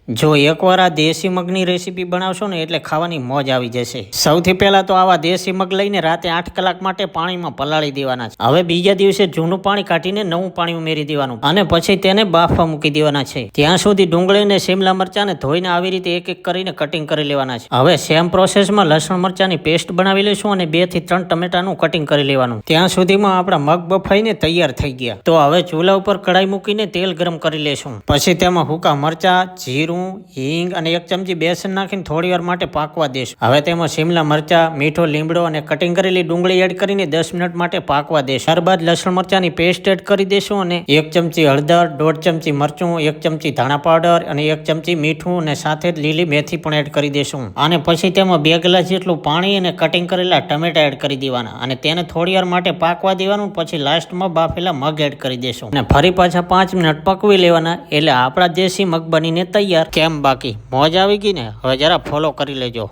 જો એકવાર આ દેશી મગની રેસીપી બનાવશો ને એટલે ખાવાની મોજ આવી જશે। સૌથી પહેલા તો આવા દેશી મગ લઈને રાતે 8 કલાક માટે પાણીમાં પલાળી દેવાના છે। હવે બીજા દિવસે જૂનું પાણી કાઢીને નવું પાણી ઉમેરી દેવાનું અને પછી તેને બાફવા મૂકી દેવાના છે। ત્યાં સુધી ડુંગળીને શિમલા મરચાને ધોઈને આવી રીતે એક એક કરીને કટિંગ કરી લેવાના છે। હવે સેમ પ્રોસેસમાં લસણ મરચાની પેસ્ટ બનાવી લઈશું અને 2 થી 3 ટમેટાનું કટિંગ કરી લેવાનું। ત્યાં સુધીમાં આપણા મગ બફાઈને તૈયાર થઈ ગયા। તો હવે ચૂલા ઉપર કઢાઈ મૂકીને તેલ ગરમ કરી લેશું। પછી તેમાં સૂકા મરચા, જીરું, હિંગ અને 1 ચમચી બેસન નાખીને થોડી વાર માટે પાકવા દેશું। હવે તેમાં શિમલા મરચા, મીઠો લીમડો અને કટિંગ કરેલી ડુંગળી એડ કરીને 10 મિનિટ માટે પાકવા દેશું। ત્યારબાદ લસણ મરચાની પેસ્ટ એડ કરી દેશું અને 1 ચમચી હળદર, 1.5 ચમચી મરચું, 1 ચમચી ધાણા પાવડર અને 1 ચમચી મીઠું અને સાથે જ લીલી મેથી પણ એડ કરી દેશું। અને પછી તેમાં 2 ગ્લાસ જેટલું પાણી અને કટિંગ કરેલા ટમેટા એડ કરી દેવાના અને તેને થોડી વાર માટે પાકવા દેવાનું। પછી લાસ્ટમાં બાફેલા મગ એડ કરી દેશું અને ફરી પાછા 5 મિનિટ પકવી લેવાના। એટલે આપણા દેશી મગ બનીને તૈયાર। કેમ બાકી મોજ આવી ગઈ ને? હવે જરા ફોલો કરી લેજો।